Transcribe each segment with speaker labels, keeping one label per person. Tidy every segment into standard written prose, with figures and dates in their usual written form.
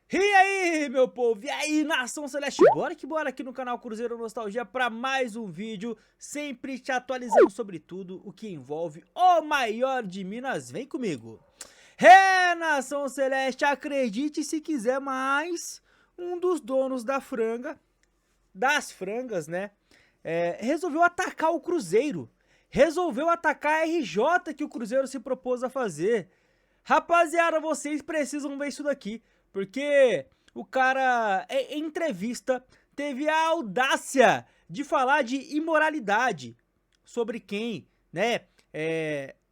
Speaker 1: E aí, meu povo? E aí, Nação Celeste? Bora que bora aqui no canal Cruzeiro Nostalgia para mais um vídeo, sempre te atualizando sobre tudo o que envolve o maior de Minas. Vem comigo. É, Nação Celeste, acredite se quiser, mas um dos donos da franga, das frangas, né, resolveu atacar o Cruzeiro. Resolveu atacar a RJ que o Cruzeiro se propôs a fazer. Rapaziada, vocês precisam ver isso daqui, porque o cara, em entrevista, teve a audácia de falar de imoralidade sobre quem, né,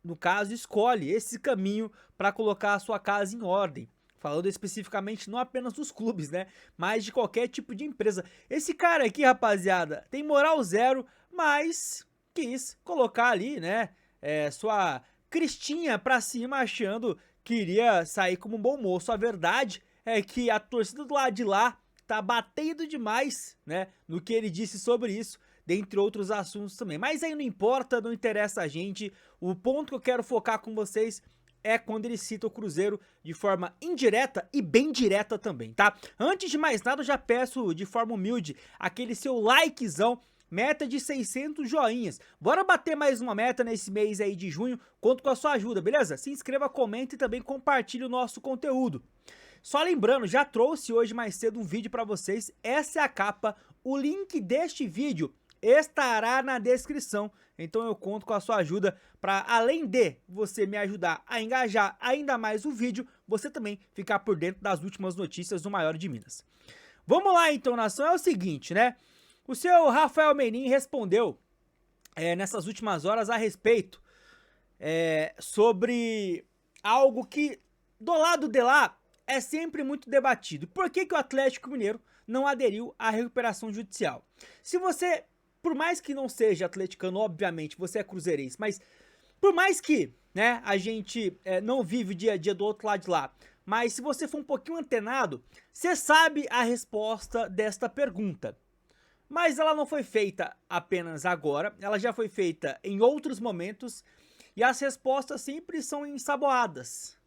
Speaker 1: no caso, escolhe esse caminho para colocar a sua casa em ordem. Falando especificamente não apenas dos clubes, né, mas de qualquer tipo de empresa. Esse cara aqui, rapaziada, tem moral zero, mas quis colocar ali, né, sua cristinha pra cima, achando que iria sair como um bom moço. A verdade é que a torcida do lado de lá tá batendo demais, né, no que ele disse sobre isso, dentre outros assuntos também. Mas aí não importa, não interessa a gente. O ponto que eu quero focar com vocês é quando ele cita o Cruzeiro de forma indireta e bem direta também, tá? Antes de mais nada, eu já peço de forma humilde aquele seu likezão. Meta de 600 joinhas. Bora bater mais uma meta nesse mês aí de junho. Conto com a sua ajuda, beleza? Se inscreva, comente e também compartilhe o nosso conteúdo. Só lembrando, já trouxe hoje mais cedo um vídeo pra vocês. Essa é a capa. O link deste vídeo estará na descrição. Então eu conto com a sua ajuda para, além de você me ajudar a engajar ainda mais o vídeo, você também ficar por dentro das últimas notícias do maior de Minas. Vamos lá então, nação. É o seguinte, né? O seu Rafael Menin respondeu nessas últimas horas a respeito sobre algo que do lado de lá é sempre muito debatido. Por que que o Atlético Mineiro não aderiu à recuperação judicial? Se você, por mais que não seja atleticano, obviamente, você é cruzeirense, mas por mais que, né, a gente não vive o dia a dia do outro lado de lá, mas se você for um pouquinho antenado, você sabe a resposta desta pergunta. Mas ela não foi feita apenas agora, ela já foi feita em outros momentos e as respostas sempre são ensaboadas.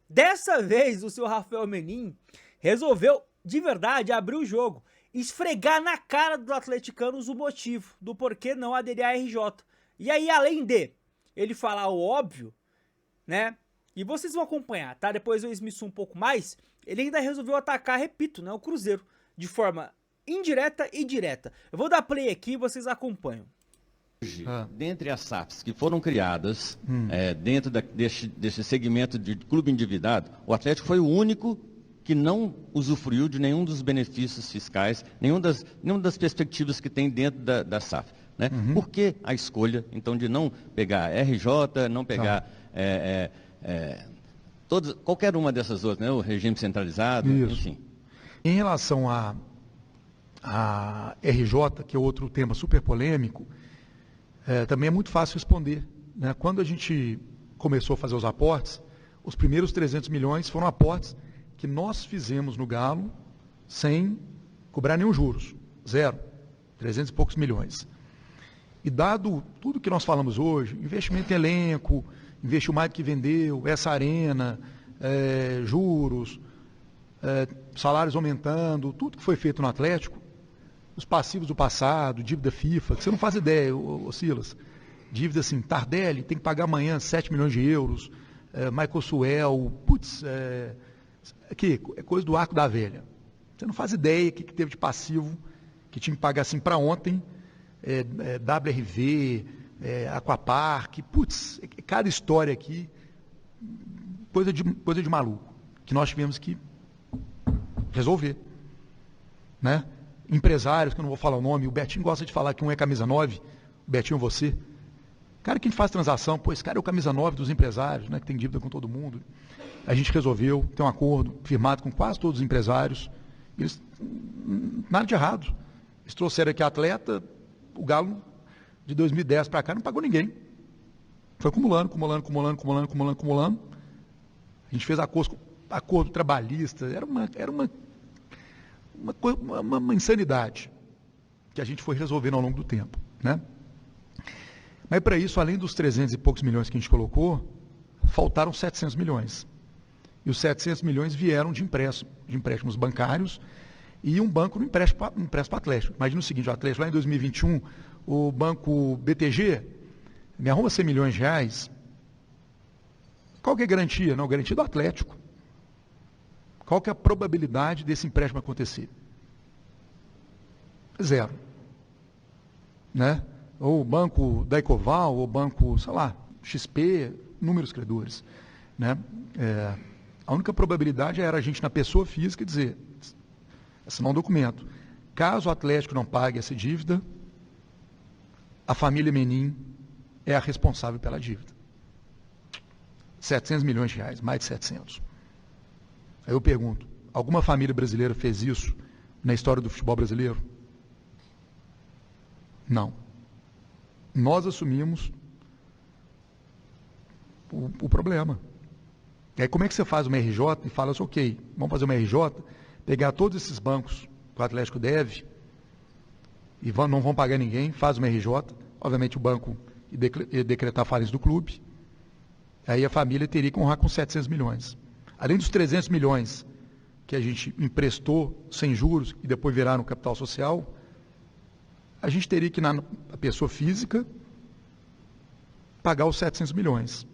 Speaker 1: Dessa vez o seu Rafael Menin resolveu de verdade abrir o jogo, esfregar na cara dos atleticanos o motivo do porquê não aderir à RJ. E aí, além de ele falar o óbvio, né, e vocês vão acompanhar, tá? Depois eu esmiço um pouco mais, ele ainda resolveu atacar, repito, né, o Cruzeiro de forma indireta e direta. Eu vou dar play aqui e vocês acompanham.
Speaker 2: Hoje, dentre as SAFs que foram criadas dentro desse segmento de clube endividado, o Atlético foi o único que não usufruiu de nenhum dos benefícios fiscais, nenhuma das perspectivas que tem dentro da SAF. Né? Por que a escolha, então, de não pegar RJ, não pegar qualquer uma dessas outras, né? O regime centralizado, enfim.
Speaker 3: Em relação a RJ, que é outro tema super polêmico, também é muito fácil responder. Né? Quando a gente começou a fazer os aportes, os primeiros 300 milhões foram aportes que nós fizemos no Galo sem cobrar nenhum juros, zero, 300 e poucos milhões. E dado tudo que nós falamos hoje, investimento em elenco, investiu mais do que vendeu, essa arena, juros, salários aumentando, tudo que foi feito no Atlético, os passivos do passado, dívida FIFA, que você não faz ideia, Silas. Dívida assim, Tardelli tem que pagar amanhã 7 milhões de euros, Michael Suel, aqui, é coisa do arco da velha. Você não faz ideia o que teve de passivo, que tinha que pagar assim para ontem, WRV, Aquapark, cada história aqui, coisa de maluco, que nós tivemos que resolver, né? Empresários, que eu não vou falar o nome, o Betinho gosta de falar que um é camisa 9, o Betinho você. Cara que faz transação, esse cara é o camisa 9 dos empresários, né, que tem dívida com todo mundo. A gente resolveu, tem um acordo firmado com quase todos os empresários. Eles, nada de errado. Eles trouxeram aqui atleta, o Galo de 2010 para cá não pagou ninguém. Foi acumulando. A gente fez acordo trabalhista, era uma insanidade que a gente foi resolvendo ao longo do tempo, né? Mas para isso, além dos 300 e poucos milhões que a gente colocou, faltaram 700 milhões. E os 700 milhões vieram de empréstimos bancários e um banco no empréstimo para o Atlético. Imagina o seguinte, o Atlético lá em 2021, o banco BTG me arruma 100 milhões de reais. Qual que é a garantia? Não, a garantia do Atlético. Qual que é a probabilidade desse empréstimo acontecer? 0. Né? Ou o banco da Ecoval, ou o banco, sei lá, XP, números credores. Né? A única probabilidade era a gente, na pessoa física, dizer, assinar um documento. Caso o Atlético não pague essa dívida, a família Menin é a responsável pela dívida. 700 milhões de reais, mais de 700. Aí eu pergunto, alguma família brasileira fez isso na história do futebol brasileiro? Não. Nós assumimos o problema. E aí como é que você faz uma RJ e fala assim, ok, vamos fazer uma RJ, pegar todos esses bancos que o Atlético deve e não vão pagar ninguém, faz uma RJ, obviamente o banco ia decretar falência do clube, aí a família teria que honrar com 700 milhões. Além dos 300 milhões que a gente emprestou sem juros e depois viraram capital social, a gente teria que, na pessoa física, pagar os 700 milhões.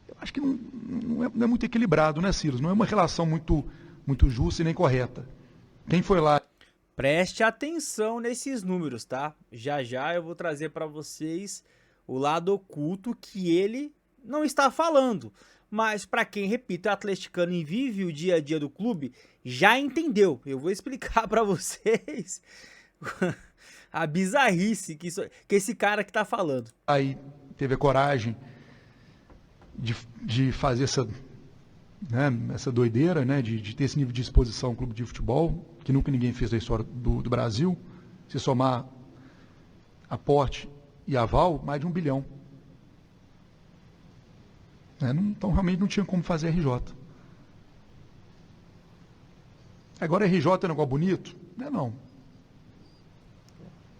Speaker 3: Eu acho que não é muito equilibrado, né, Ciro? Não é uma relação muito justa e nem correta. Quem foi lá...
Speaker 1: Preste atenção nesses números, tá? Já já eu vou trazer para vocês o lado oculto que ele não está falando. Mas para quem, repito, é atleticano e vive o dia a dia do clube, já entendeu. Eu vou explicar para vocês a bizarrice que esse cara que tá falando.
Speaker 3: Aí teve a coragem de fazer essa doideira, né, de ter esse nível de exposição ao clube de futebol, que nunca ninguém fez na história do Brasil. Se somar aporte e aval, mais de 1 bilhão. Então realmente não tinha como fazer RJ. Agora RJ é um negócio bonito? Não.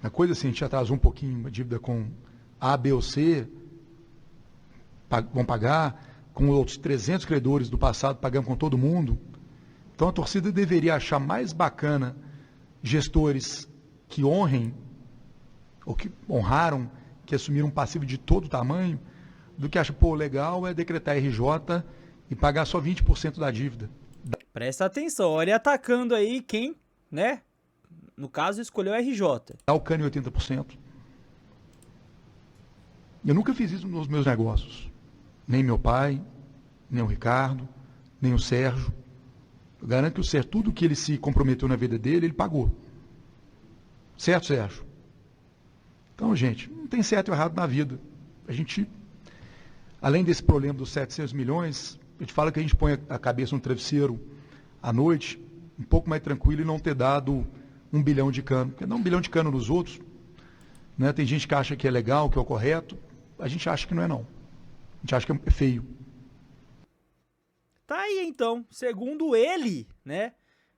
Speaker 3: A coisa assim, a gente atrasou um pouquinho a dívida com A, B ou C, vão pagar, com outros 300 credores do passado pagando com todo mundo. Então a torcida deveria achar mais bacana gestores que honrem, ou que honraram, que assumiram um passivo de todo tamanho, do que acha, legal é decretar RJ e pagar só 20% da dívida.
Speaker 1: Presta atenção, olha atacando aí quem, né, no caso escolheu RJ.
Speaker 3: Dá o cano em 80%. Eu nunca fiz isso nos meus negócios. Nem meu pai, nem o Ricardo, nem o Sérgio. Eu garanto que o Sérgio, tudo que ele se comprometeu na vida dele, ele pagou. Certo, Sérgio? Então, gente, não tem certo e errado na vida. A gente, além desse problema dos 700 milhões, a gente fala que a gente põe a cabeça no travesseiro à noite, um pouco mais tranquilo e não ter dado 1 bilhão de cano. Porque dar 1 bilhão de cano nos outros, né? Tem gente que acha que é legal, que é o correto. A gente acha que não é, não. A gente acha que é feio.
Speaker 1: Tá aí, então. Segundo ele, né,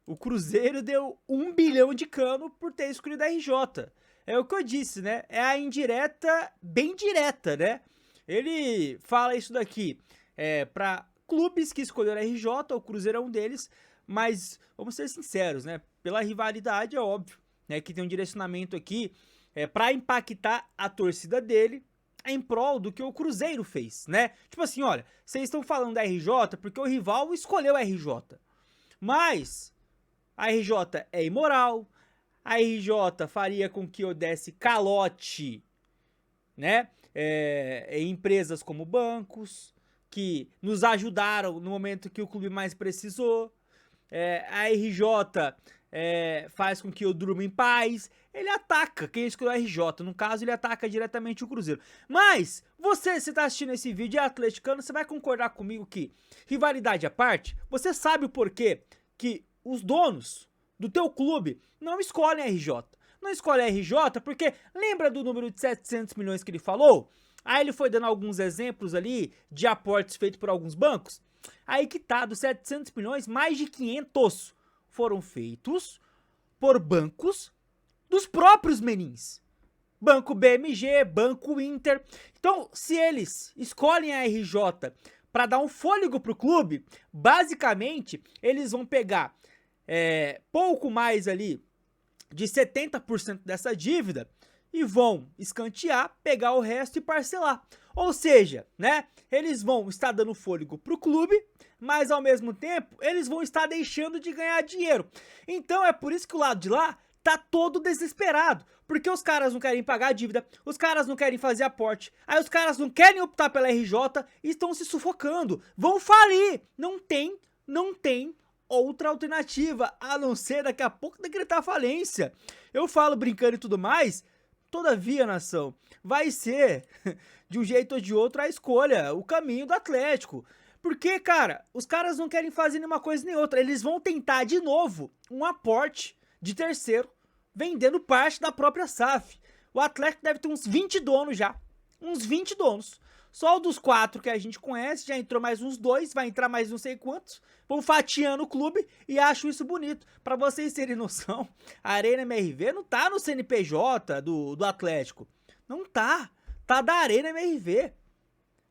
Speaker 1: o Cruzeiro deu 1 bilhão de cano por ter escolhido a RJ. É o que eu disse, né? É a indireta bem direta, né? Ele fala isso daqui para clubes que escolheram a RJ, o Cruzeiro é um deles, mas vamos ser sinceros, né? Pela rivalidade é óbvio, né, que tem um direcionamento aqui para impactar a torcida dele em prol do que o Cruzeiro fez, né? Tipo assim, olha, vocês estão falando da RJ porque o rival escolheu a RJ, mas a RJ é imoral, a RJ faria com que eu desse calote, né, em empresas como bancos, que nos ajudaram no momento que o clube mais precisou. A RJ faz com que eu durma em paz. Ele ataca quem escolheu a RJ, no caso ele ataca diretamente o Cruzeiro. Mas, você está assistindo esse vídeo é atleticano, você vai concordar comigo que, rivalidade à parte, você sabe o porquê que os donos do teu clube não escolhem a RJ. Não escolhem a RJ porque, lembra do número de 700 milhões que ele falou? Aí ele foi dando alguns exemplos ali de aportes feitos por alguns bancos. Aí que tá, dos 700 milhões, mais de 500 foram feitos por bancos dos próprios menins. Banco BMG, Banco Inter. Então, se eles escolhem a RJ para dar um fôlego pro clube, basicamente, eles vão pegar pouco mais ali de 70% dessa dívida e vão escantear, pegar o resto e parcelar. Ou seja, né, eles vão estar dando fôlego pro clube, mas ao mesmo tempo, eles vão estar deixando de ganhar dinheiro. Então é por isso que o lado de lá tá todo desesperado, porque os caras não querem pagar a dívida, os caras não querem fazer aporte, aí os caras não querem optar pela RJ e estão se sufocando, vão falir. Não tem outra alternativa, a não ser daqui a pouco decretar falência. Eu falo brincando e tudo mais, todavia, nação, vai ser, de um jeito ou de outro, a escolha, o caminho do Atlético. Porque, cara, os caras não querem fazer nenhuma coisa nem outra, eles vão tentar de novo um aporte de terceiro, vendendo parte da própria SAF. O Atlético deve ter uns 20 donos já, uns 20 donos. Só o dos 4 que a gente conhece, já entrou mais uns 2, vai entrar mais não sei quantos, vão fatiando o clube e acho isso bonito. Pra vocês terem noção, a Arena MRV não tá no CNPJ do Atlético, não tá da Arena MRV.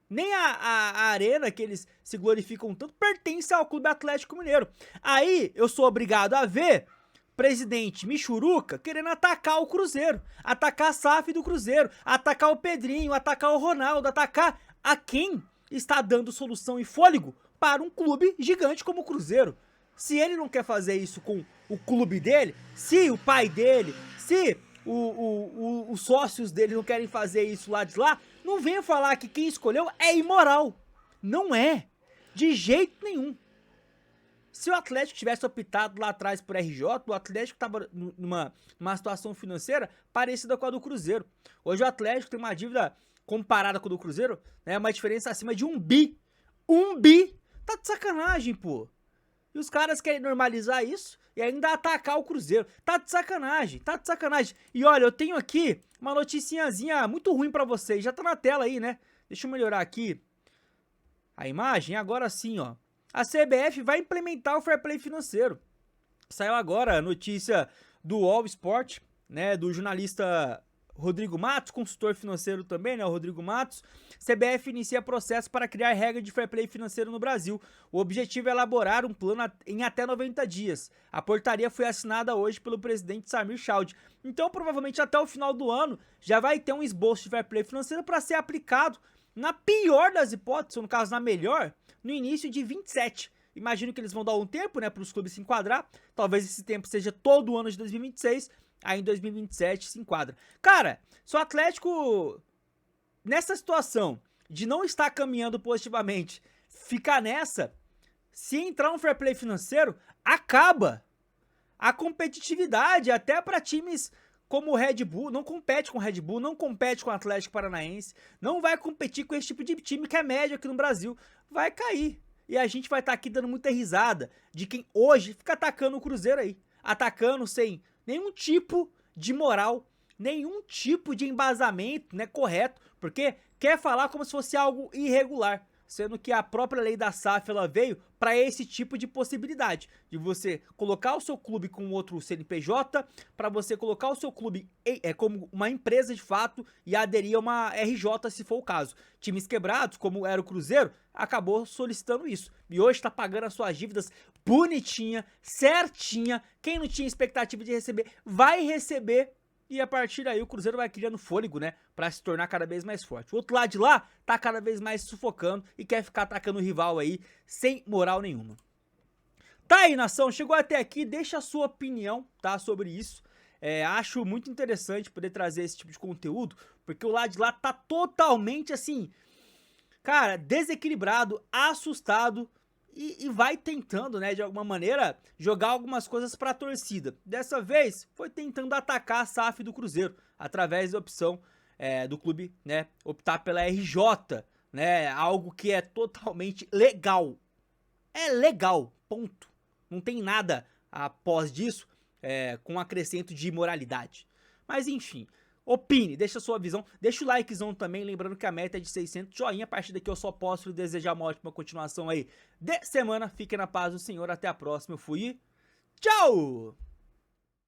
Speaker 1: Nem a arena que eles se glorificam tanto pertence ao Clube Atlético Mineiro. Aí eu sou obrigado a ver presidente Michuruca querendo atacar o Cruzeiro, atacar a SAF do Cruzeiro, atacar o Pedrinho, atacar o Ronaldo, atacar a quem está dando solução e fôlego para um clube gigante como o Cruzeiro. Se ele não quer fazer isso com o clube dele, se o pai dele, se os sócios dele não querem fazer isso lá de lá, não venha falar que quem escolheu é imoral. Não é, de jeito nenhum. Se o Atlético tivesse optado lá atrás por RJ, o Atlético estava numa situação financeira parecida com a do Cruzeiro. Hoje o Atlético tem uma dívida comparada com a do Cruzeiro, né, uma diferença acima de 1 bi. 1 bi? Tá de sacanagem, pô. E os caras querem normalizar isso e ainda atacar o Cruzeiro. Tá de sacanagem, tá de sacanagem. E olha, eu tenho aqui uma noticiazinha muito ruim pra vocês. Já tá na tela aí, né? Deixa eu melhorar aqui a imagem. Agora sim, ó. A CBF vai implementar o fair play financeiro. Saiu agora a notícia do All Sport, né, do jornalista Rodrigo Matos, consultor financeiro também, né, o Rodrigo Matos. CBF inicia processo para criar regra de fair play financeiro no Brasil. O objetivo é elaborar um plano em até 90 dias. A portaria foi assinada hoje pelo presidente Samir Chowdhury. Então, provavelmente até o final do ano já vai ter um esboço de fair play financeiro para ser aplicado, na pior das hipóteses, ou no caso na melhor, no início de 27. Imagino que eles vão dar um tempo, né, para os clubes se enquadrar. Talvez esse tempo seja todo o ano de 2026. Aí em 2027 se enquadra. Cara, se o Atlético, nessa situação de não estar caminhando positivamente, ficar nessa, se entrar um fair play financeiro, acaba a competitividade até para times como o Red Bull. Não compete com o Red Bull, não compete com o Atlético Paranaense, não vai competir com esse tipo de time que é médio aqui no Brasil. Vai cair. E a gente vai estar aqui dando muita risada de quem hoje fica atacando o Cruzeiro aí. Atacando sem nenhum tipo de moral, nenhum tipo de embasamento, né, correto, porque quer falar como se fosse algo irregular, sendo que a própria lei da SAF ela veio para esse tipo de possibilidade, de você colocar o seu clube com outro CNPJ, para você colocar o seu clube como uma empresa de fato e aderir a uma RJ se for o caso. Times quebrados, como era o Cruzeiro, acabou solicitando isso, e hoje está pagando as suas dívidas bonitinha, certinha. Quem não tinha expectativa de receber, vai receber. E a partir daí o Cruzeiro vai criando fôlego, né, pra se tornar cada vez mais forte. O outro lado de lá tá cada vez mais sufocando e quer ficar atacando o rival aí sem moral nenhuma. Tá aí, nação, chegou até aqui, deixa a sua opinião, tá, sobre isso. Acho muito interessante poder trazer esse tipo de conteúdo, porque o lado de lá tá totalmente assim, cara, desequilibrado, assustado. E vai tentando, né, de alguma maneira, jogar algumas coisas pra torcida. Dessa vez, foi tentando atacar a SAF do Cruzeiro, através da opção do clube, né, optar pela RJ, né, algo que é totalmente legal. É legal, ponto. Não tem nada após disso com acrescento de imoralidade. Mas enfim, opine, deixa a sua visão, deixa o likezão também, lembrando que a meta é de 600 joinha. A partir daqui eu só posso desejar uma ótima continuação aí de semana. Fiquem na paz do Senhor, até a próxima, eu fui e tchau!